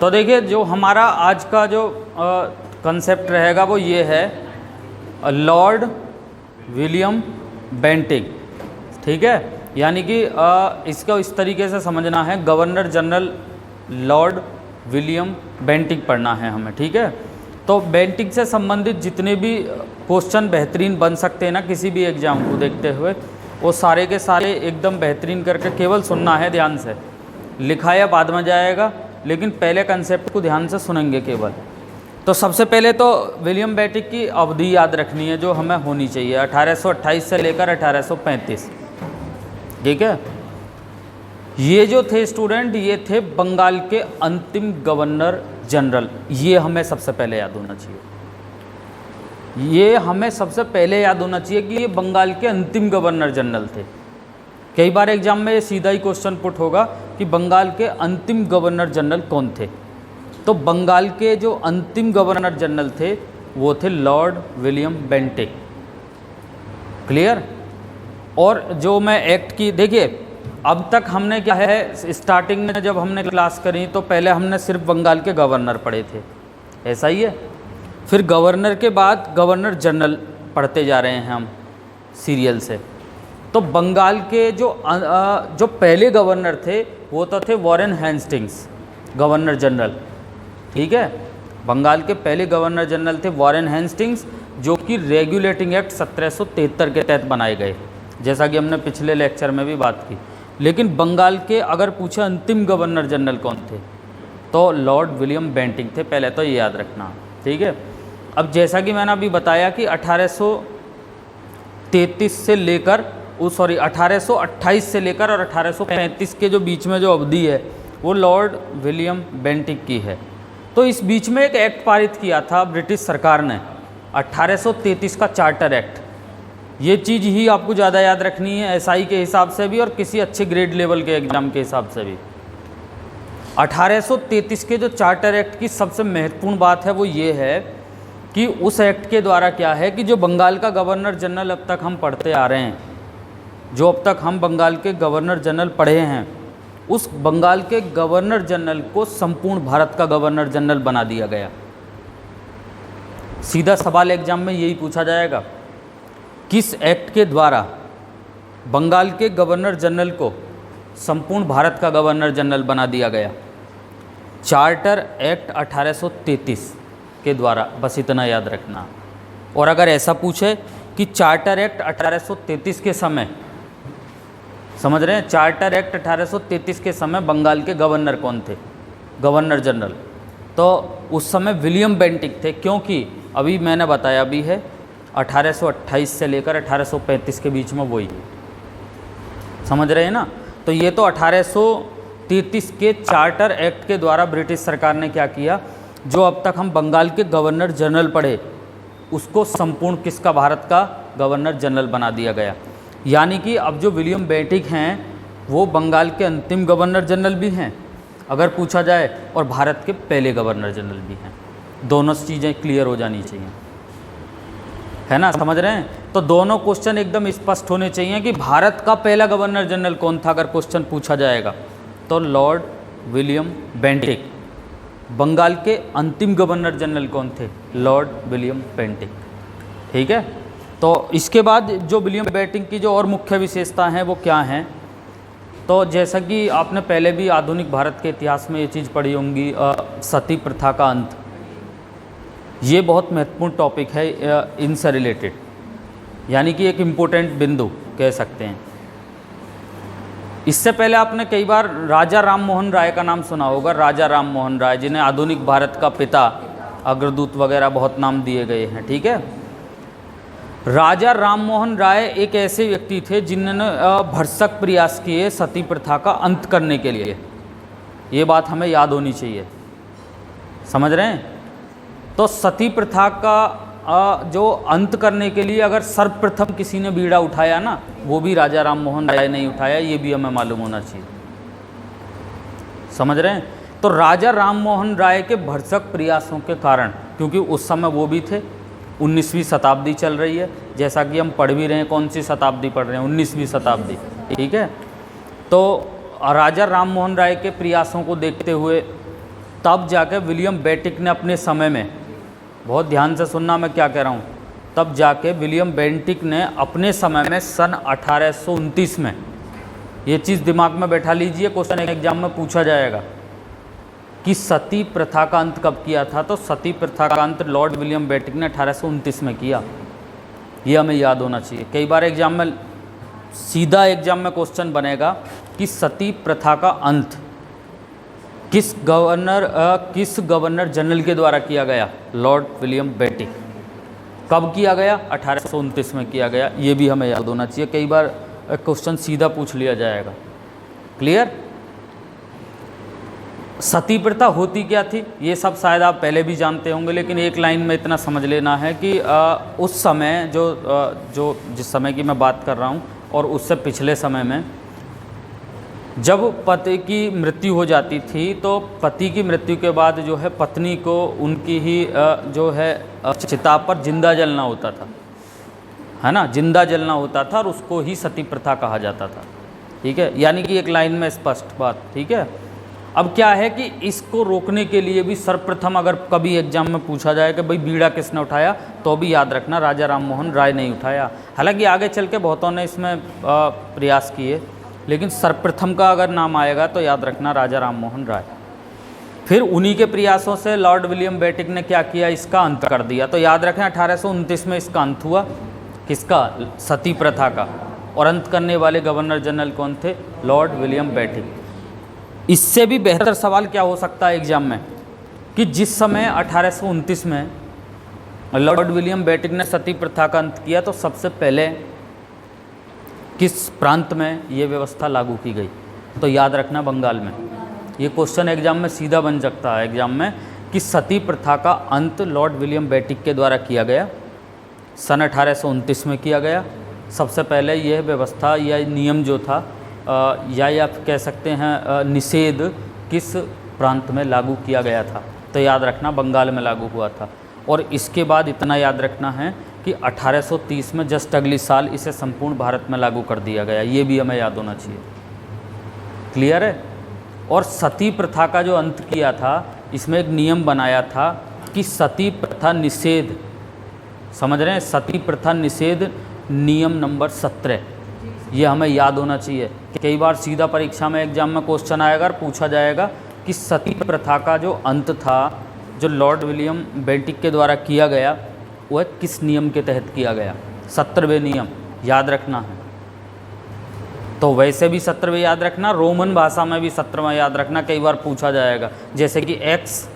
तो देखिए जो हमारा आज का जो कंसेप्ट रहेगा वो ये है लॉर्ड विलियम बेंटिक, ठीक है। यानी कि इसको इस तरीके से समझना है, governor general Lord William Bentinck पढ़ना है हमें, ठीक है। तो बेंटिक से संबंधित जितने भी क्वेश्चन बेहतरीन बन सकते हैं ना किसी भी एग्जाम को देखते हुए, वो सारे के सारे एकदम बेहतरीन करके केवल सुनना है ध्यान से। लिखा या बाद में जाएगा, लेकिन पहले कंसेप्ट को ध्यान से सुनेंगे केवल। तो सबसे पहले तो विलियम बेंटिक की अवधि याद रखनी है जो हमें होनी चाहिए, 1828 से लेकर 1835, ठीक है। ये जो थे स्टूडेंट, ये थे बंगाल के अंतिम गवर्नर जनरल। ये हमें सबसे पहले याद होना चाहिए, ये हमें सबसे पहले याद होना चाहिए कि ये बंगाल के अंतिम गवर्नर जनरल थे। कई बार एग्जाम में ये सीधा ही क्वेश्चन पुट होगा कि बंगाल के अंतिम गवर्नर जनरल कौन थे। तो बंगाल के जो अंतिम गवर्नर जनरल थे वो थे लॉर्ड विलियम बेंटिक, क्लियर। और जो मैं एक्ट की, देखिए अब तक हमने क्या है, स्टार्टिंग में जब हमने क्लास करी तो पहले हमने सिर्फ बंगाल के गवर्नर पढ़े थे, ऐसा ही है। फिर गवर्नर के बाद गवर्नर जनरल पढ़ते जा रहे हैं हम सीरियल से। तो बंगाल के जो पहले गवर्नर थे वो तो थे वॉरेन हेस्टिंग्स, गवर्नर जनरल, ठीक है। बंगाल के पहले गवर्नर जनरल थे वॉरेन हेस्टिंग्स, जो कि रेगुलेटिंग एक्ट 1773 के तहत बनाए गए, जैसा कि हमने पिछले लेक्चर में भी बात की। लेकिन बंगाल के अगर पूछे अंतिम गवर्नर जनरल कौन थे तो लॉर्ड विलियम बेंटिक थे, पहले तो ये याद रखना, ठीक है। अब जैसा कि मैंने अभी बताया कि 1833 से लेकर 1828 से लेकर और 1835 के जो बीच में जो अवधि है वो लॉर्ड विलियम बेंटिक की है। तो इस बीच में एक एक्ट पारित किया था ब्रिटिश सरकार ने, 1833 का चार्टर एक्ट। ये चीज़ ही आपको ज़्यादा याद रखनी है एसआई के हिसाब से भी और किसी अच्छे ग्रेड लेवल के एग्जाम के हिसाब से भी। 1833 के जो चार्टर एक्ट की सबसे महत्वपूर्ण बात है वो ये है कि उस एक्ट के द्वारा क्या है कि जो बंगाल का गवर्नर जनरल अब तक हम पढ़ते आ रहे हैं, जो अब तक हम बंगाल के गवर्नर जनरल पढ़े हैं, उस बंगाल के गवर्नर जनरल को संपूर्ण भारत का गवर्नर जनरल बना दिया गया। सीधा सवाल एग्जाम में यही पूछा जाएगा, किस एक्ट के द्वारा बंगाल के गवर्नर जनरल को संपूर्ण भारत का गवर्नर जनरल बना दिया गया? चार्टर एक्ट 1833 के द्वारा, बस इतना याद रखना। और अगर ऐसा पूछे कि चार्टर एक्ट 1833 के समय, समझ रहे हैं, चार्टर एक्ट 1833 के समय बंगाल के गवर्नर कौन थे, गवर्नर जनरल, तो उस समय विलियम बेंटिक थे, क्योंकि अभी मैंने बताया भी है 1828 से लेकर 1835 के बीच में वही, समझ रहे हैं ना। तो ये तो 1833 के चार्टर एक्ट के द्वारा ब्रिटिश सरकार ने क्या किया, जो अब तक हम बंगाल के गवर्नर जनरल पढ़े उसको संपूर्ण किसका, भारत का गवर्नर जनरल बना दिया गया। यानी कि अब जो विलियम बेंटिक हैं वो बंगाल के अंतिम गवर्नर जनरल भी हैं अगर पूछा जाए, और भारत के पहले गवर्नर जनरल भी हैं। दोनों चीज़ें क्लियर हो जानी चाहिए, है ना, समझ रहे हैं। तो दोनों क्वेश्चन एकदम स्पष्ट होने चाहिए कि भारत का पहला गवर्नर जनरल कौन था अगर क्वेश्चन पूछा जाएगा तो लॉर्ड विलियम बेंटिक। बंगाल के अंतिम गवर्नर जनरल कौन थे, लॉर्ड विलियम बेंटिक, ठीक है। तो इसके बाद जो विलियम बेंटिक की जो और मुख्य विशेषता हैं वो क्या हैं, तो जैसा कि आपने पहले भी आधुनिक भारत के इतिहास में ये चीज़ पढ़ी होंगी, सती प्रथा का अंत। ये बहुत महत्वपूर्ण टॉपिक है इनसे रिलेटेड, यानी कि एक इम्पोर्टेंट बिंदु कह सकते हैं। इससे पहले आपने कई बार राजा राम मोहन राय का नाम सुना होगा, राजा राम मोहन राय, जिन्हें आधुनिक भारत का पिता, अग्रदूत वगैरह बहुत नाम दिए गए हैं, ठीक है। राजा राम मोहन राय एक ऐसे व्यक्ति थे जिन्होंने भरसक प्रयास किए सती प्रथा का अंत करने के लिए। ये बात हमें याद होनी चाहिए, समझ रहे हैं। तो सती प्रथा का जो अंत करने के लिए अगर सर्वप्रथम किसी ने बीड़ा उठाया ना, वो भी राजा राम मोहन राय ने उठाया, ये भी हमें मालूम होना चाहिए, समझ रहे हैं। तो राजा राम मोहन राय के भरसक प्रयासों के कारण, क्योंकि उस समय वो भी थे, 19वीं शताब्दी चल रही है, जैसा कि हम पढ़ भी रहे हैं, कौन सी शताब्दी पढ़ रहे हैं, 19वीं शताब्दी, ठीक है। तो राजा राम मोहन राय के प्रयासों को देखते हुए तब जाके विलियम बेंटिक ने अपने समय में, बहुत ध्यान से सुनना मैं क्या कह रहा हूँ, तब जाके विलियम बेंटिक ने अपने समय में सन 1829 में, ये चीज़ दिमाग में बैठा लीजिए, क्वेश्चन एग्जाम में पूछा जाएगा कि सती प्रथा का अंत कब किया था। तो सती प्रथा का अंत लॉर्ड विलियम बेंटिक ने 1829 में किया, ये हमें याद होना चाहिए। कई बार एग्जाम में, सीधा एग्जाम में क्वेश्चन बनेगा कि सती प्रथा का अंत किस गवर्नर जनरल के द्वारा किया गया, लॉर्ड विलियम बेंटिक। कब किया गया, 1829 में किया गया, ये भी हमें याद होना चाहिए। कई बार क्वेश्चन सीधा पूछ लिया जाएगा। क्लियर। सती प्रथा होती क्या थी, ये सब शायद आप पहले भी जानते होंगे, लेकिन एक लाइन में इतना समझ लेना है कि उस समय जो जिस समय की मैं बात कर रहा हूँ और उससे पिछले समय में जब पति की मृत्यु हो जाती थी, तो पति की मृत्यु के बाद जो है पत्नी को उनकी ही जो है चिता पर जिंदा जलना होता था, है ना, जिंदा जलना होता था, और उसको ही सती प्रथा कहा जाता था। ठीक है, यानी कि एक लाइन में स्पष्ट बात। ठीक है। अब क्या है कि इसको रोकने के लिए भी सर्वप्रथम अगर कभी एग्जाम में पूछा जाए कि भाई बीड़ा किसने उठाया, तो भी याद रखना राजा राम मोहन राय ने उठाया। हालांकि आगे चल के बहुतों ने इसमें प्रयास किए, लेकिन सर्वप्रथम का अगर नाम आएगा तो याद रखना राजा राम मोहन राय। फिर उन्हीं के प्रयासों से लॉर्ड विलियम बेंटिक ने क्या किया, इसका अंत कर दिया। तो याद रखें 1829 में इसका अंत हुआ, किसका, सती प्रथा का। और अंत करने वाले गवर्नर जनरल कौन थे, लॉर्ड विलियम बेंटिक। इससे भी बेहतर सवाल क्या हो सकता है एग्जाम में, कि जिस समय 1829 में लॉर्ड विलियम बेंटिक ने सती प्रथा का अंत किया, तो सबसे पहले किस प्रांत में ये व्यवस्था लागू की गई। तो याद रखना बंगाल में। ये क्वेश्चन एग्जाम में सीधा बन सकता है एग्जाम में, कि सती प्रथा का अंत लॉर्ड विलियम बेंटिक के द्वारा किया गया, सन 1829 में किया गया। सबसे पहले यह व्यवस्था या नियम जो था, या आप कह सकते हैं निषेध, किस प्रांत में लागू किया गया था। तो याद रखना बंगाल में लागू हुआ था। और इसके बाद इतना याद रखना है कि 1830 में जस्ट अगली साल इसे संपूर्ण भारत में लागू कर दिया गया, ये भी हमें याद होना चाहिए। क्लियर है। और सती प्रथा का जो अंत किया था, इसमें एक नियम बनाया था कि सती प्रथा निषेध, समझ रहे हैं, सती प्रथा निषेध नियम नंबर 17, ये हमें याद होना चाहिए। कई बार सीधा परीक्षा में एग्जाम में क्वेश्चन आएगा और पूछा जाएगा कि सती प्रथा का जो अंत था, जो लॉर्ड विलियम बेंटिक के द्वारा किया गया, वह किस नियम के तहत किया गया, 17वें नियम, याद रखना है। तो वैसे भी 17वें याद रखना, रोमन भाषा में भी 17वां याद रखना। कई बार पूछा जाएगा, जैसे कि एक्स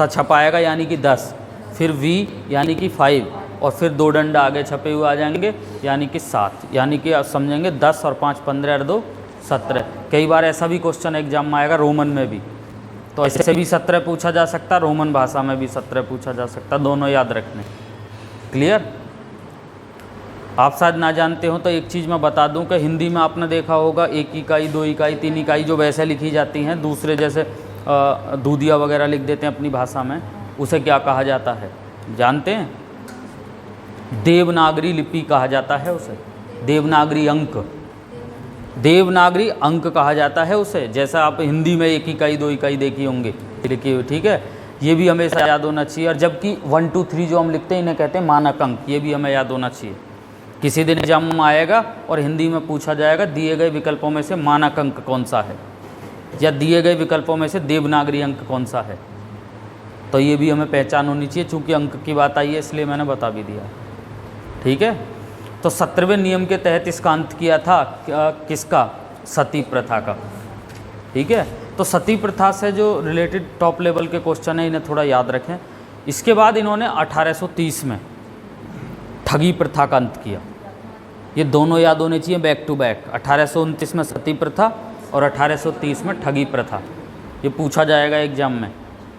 छपाएगा यानी कि 10, फिर वी यानी कि 5, और फिर 2 डंडा आगे छपे हुए आ जाएंगे यानी कि 7, यानी कि आप समझेंगे 10 और 5 15 और 2 17। कई बार ऐसा भी क्वेश्चन एग्जाम में आएगा रोमन में भी, तो ऐसे भी 17 पूछा जा सकता, रोमन भाषा में भी 17 पूछा जा सकता, दोनों याद रखने। क्लियर। आप शायद ना जानते हो तो एक चीज़ मैं बता दूं कि हिंदी में आपने देखा होगा 1 इकाई 2 इकाई 3 इकाई जो वैसे लिखी जाती हैं, दूसरे जैसे दूधिया वगैरह लिख देते हैं अपनी भाषा में, उसे क्या कहा जाता है जानते हैं? देवनागरी लिपि कहा जाता है उसे, देवनागरी अंक, देवनागरी अंक कहा जाता है उसे। जैसा आप हिंदी में 1 इकाई 2 इकाई देखी होंगी लिखी हुई, ठीक है, ये भी हमेशा याद होना चाहिए। और जबकि 1 2 3 जो हम लिखते हैं इन्हें कहते हैं मानक अंक, ये भी हमें याद होना चाहिए। किसी दिन एग्जाम में आएगा और हिंदी में पूछा जाएगा दिए गए विकल्पों में से मानक अंक कौन सा है, या दिए गए विकल्पों में से देवनागरी अंक कौन सा है, तो ये भी हमें पहचान होनी चाहिए। चूँकि अंक की बात आई है इसलिए मैंने बता भी दिया, ठीक है। तो 17वें नियम के तहत इसका अंत किया था, किसका, सती प्रथा का, ठीक है। तो सती प्रथा से जो रिलेटेड टॉप लेवल के क्वेश्चन है इन्हें थोड़ा याद रखें। इसके बाद इन्होंने 1830 में ठगी प्रथा का अंत किया, ये दोनों याद होने चाहिए बैक टू बैक। 1829 में सती प्रथा और 1830 में ठगी प्रथा। ये पूछा जाएगा एग्जाम में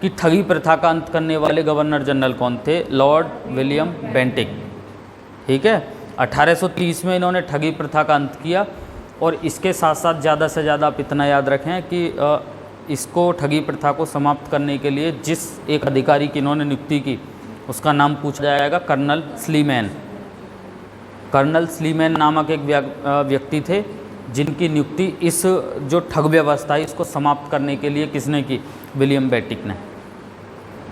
कि ठगी प्रथा का अंत करने वाले गवर्नर जनरल कौन थे, लॉर्ड विलियम बेंटिक, ठीक है। 1830 में इन्होंने ठगी प्रथा का अंत किया। और इसके साथ साथ ज़्यादा से ज़्यादा आप इतना याद रखें कि इसको ठगी प्रथा को समाप्त करने के लिए जिस एक अधिकारी की इन्होंने नियुक्ति की उसका नाम पूछा जाएगा, कर्नल स्लीमैन। कर्नल स्लीमैन नामक एक व्यक्ति थे जिनकी नियुक्ति इस जो ठग व्यवस्था है इसको समाप्त करने के लिए किसने की, विलियम बेंटिक ने।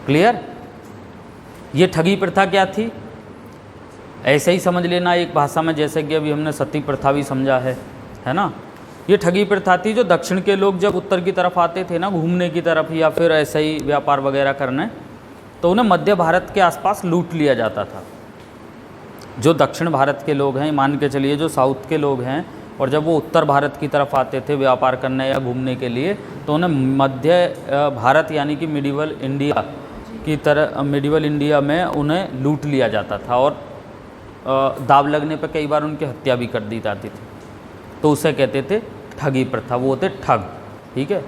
क्लियर। ये ठगी प्रथा क्या थी, ऐसे ही समझ लेना एक भाषा में, जैसे कि अभी हमने सती प्रथा भी समझा है ना। ये ठगी प्रथा थी जो दक्षिण के लोग जब उत्तर की तरफ आते थे ना घूमने की तरफ या फिर ऐसे ही व्यापार वगैरह करने, तो उन्हें मध्य भारत के आसपास लूट लिया जाता था। जो दक्षिण भारत के लोग हैं, मान के चलिए जो साउथ के लोग हैं, और जब वो उत्तर भारत की तरफ आते थे व्यापार करने या घूमने के लिए, तो उन्हें मध्य भारत यानी कि मिडिवल इंडिया की तरह, मिडिवल इंडिया में उन्हें लूट लिया जाता था और दाव लगने पर कई बार उनकी हत्या भी कर दी जाती थी। तो उसे कहते थे ठगी प्रथा, वो होते ठग। ठीक है,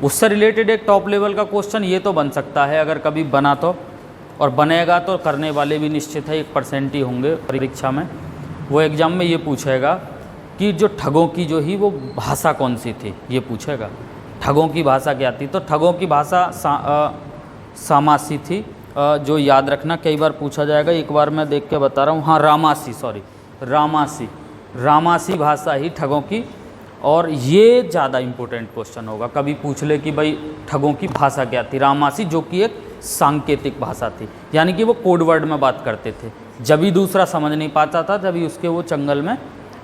उससे रिलेटेड एक टॉप लेवल का क्वेश्चन ये तो बन सकता है अगर कभी बना तो, और बनेगा तो करने वाले भी निश्चित है 1% ही होंगे परीक्षा में। वो एग्ज़ाम में ये पूछेगा कि जो ठगों की जो ही वो भाषा कौन सी थी, ये पूछेगा ठगों की भाषा क्या थी। तो ठगों की भाषा सामासी थी, जो याद रखना कई बार पूछा जाएगा। एक बार मैं देख के बता रहा हूँ, हाँ रामासी, सॉरी रामासी भाषा ही ठगों की। और ये ज़्यादा इम्पोर्टेंट क्वेश्चन होगा, कभी पूछ ले कि भाई ठगों की भाषा क्या थी। रामासी जो कि एक सांकेतिक भाषा थी, यानी कि वो कोड वर्ड में बात करते थे, जब भी दूसरा समझ नहीं पाता था तभी उसके वो चंगल में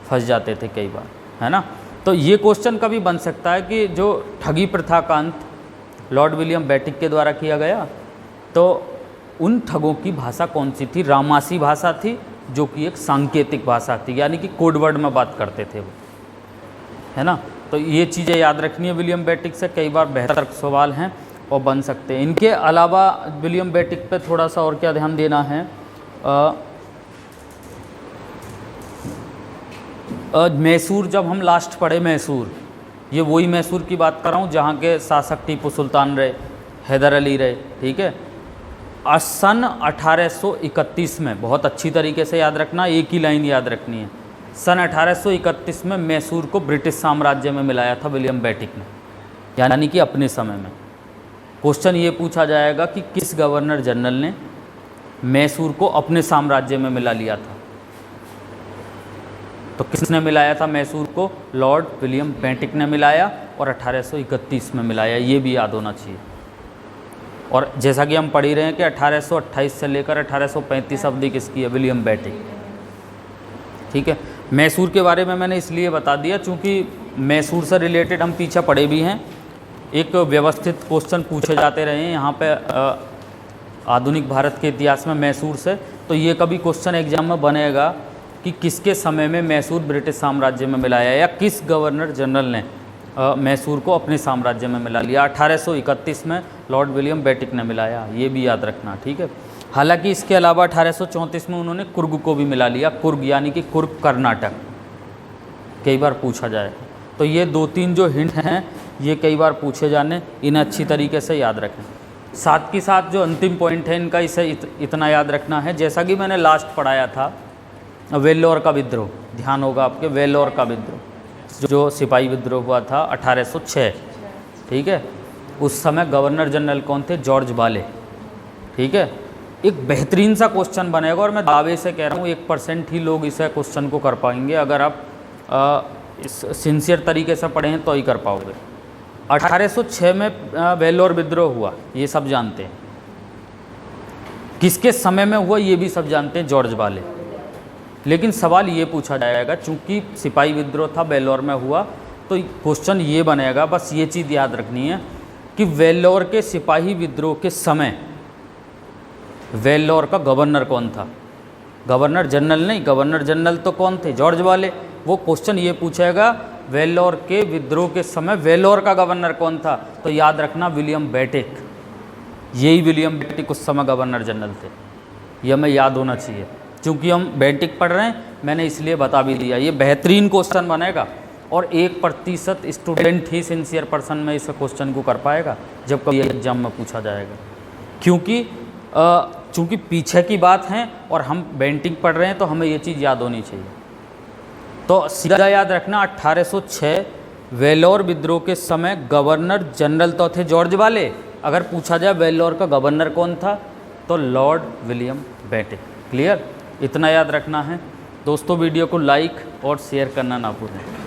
फंस जाते थे कई बार, है ना। तो ये क्वेश्चन कभी बन सकता है कि जो ठगी प्रथा का अंत लॉर्ड विलियम बेटिक के द्वारा किया गया, तो उन ठगों की भाषा कौन सी थी। रामासी भाषा थी जो कि एक सांकेतिक भाषा थी, यानी कि कोड वर्ड में बात करते थे वो, है ना। तो ये चीज़ें याद रखनी है विलियम बेटिक से, कई बार बेहतर सवाल हैं और बन सकते हैं। इनके अलावा विलियम बेटिक पे थोड़ा सा और क्या ध्यान देना है, मैसूर जब हम लास्ट पढ़े, मैसूर, ये वही मैसूर की बात कर रहा हूँ जहाँ के शासक टीपू सुल्तान रहे, हैदर अली रहे। ठीक है, सन 1831 में, बहुत अच्छी तरीके से याद रखना, एक ही लाइन याद रखनी है, सन 1831 में मैसूर को ब्रिटिश साम्राज्य में मिलाया था विलियम बेटिक ने, यानी कि अपने समय में। क्वेश्चन ये पूछा जाएगा कि किस गवर्नर जनरल ने मैसूर को अपने साम्राज्य में मिला लिया था। तो किसने मिलाया था मैसूर को, लॉर्ड विलियम बेटिक ने मिलाया, और 1831 में मिलाया, ये भी याद होना चाहिए। और जैसा कि हम पढ़ ही रहे हैं कि 1828 से लेकर 1835 अवधि किसकी है, विलियम बेटिक। ठीक है, मैसूर के बारे में मैंने इसलिए बता दिया चूँकि मैसूर से रिलेटेड हम पीछे पढ़े भी हैं, एक व्यवस्थित क्वेश्चन पूछे जाते रहे हैं यहाँ पे आधुनिक भारत के इतिहास में मैसूर से। तो ये कभी क्वेश्चन एग्जाम में बनेगा कि किसके समय में मैसूर ब्रिटिश साम्राज्य में मिलाया, या किस गवर्नर जनरल ने मैसूर को अपने साम्राज्य में मिला लिया। 1831 में लॉर्ड विलियम बेटिक ने मिलाया, ये भी याद रखना। ठीक है, हालांकि इसके अलावा 1834 में उन्होंने कुर्ग को भी मिला लिया, कुर्ग यानी कि कुर्ग कर्नाटक, कई बार पूछा जाए। तो ये 2-3 जो हिंट हैं ये कई बार पूछे जाने, इन्हें अच्छी तरीके से याद रखें। साथ ही साथ जो अंतिम पॉइंट है इनका, इसे इतना याद रखना है, जैसा कि मैंने लास्ट पढ़ाया था वेल्लोर का विद्रोह, ध्यान होगा आपके, वेल्लोर का विद्रोह जो सिपाही विद्रोह हुआ था 1806। ठीक है, उस समय गवर्नर जनरल कौन थे, जॉर्ज बाले। ठीक है, एक बेहतरीन सा क्वेश्चन बनेगा और मैं दावे से कह रहा हूँ 1% ही लोग इस क्वेश्चन को कर पाएंगे। अगर आप इस सिंसियर तरीके से पढ़ें तो ही कर पाओगे। 1806 में वेल्लोर विद्रोह हुआ, ये सब जानते हैं। किसके समय में हुआ ये भी सब जानते हैं, जॉर्ज बाले। लेकिन सवाल ये पूछा जाएगा, चूंकि सिपाही विद्रोह था, वेल्लोर में हुआ, तो क्वेश्चन ये बनेगा, बस ये चीज़ याद रखनी है कि वेल्लोर के सिपाही विद्रोह के समय वेल्लोर का गवर्नर कौन था। गवर्नर जनरल नहीं, गवर्नर जनरल तो कौन थे, जॉर्ज बाले। वो क्वेश्चन ये पूछेगा वेल्लोर के विद्रोह के समय वेल्लोर का गवर्नर कौन था, तो याद रखना विलियम बेटिक। यही विलियम बेटिक उस समय गवर्नर जनरल थे, यह हमें याद होना चाहिए। चूँकि हम बेटिक पढ़ रहे हैं मैंने इसलिए बता भी दिया, ये बेहतरीन क्वेश्चन बनेगा और 1% स्टूडेंट ही सिंसियर पर्सन में इस क्वेश्चन को कर पाएगा जब कभी एग्जाम में पूछा जाएगा। चूँकि पीछे की बात है और हम बेटिक पढ़ रहे हैं तो हमें ये चीज़ याद होनी चाहिए। तो सीधा याद रखना, 1806 वेल्लोर विद्रोह के समय गवर्नर जनरल तो थे जॉर्ज बाले। अगर पूछा जाए वेल्लोर का गवर्नर कौन था तो लॉर्ड विलियम बेटिक। क्लियर, इतना याद रखना है दोस्तों। वीडियो को लाइक और शेयर करना ना भूलें।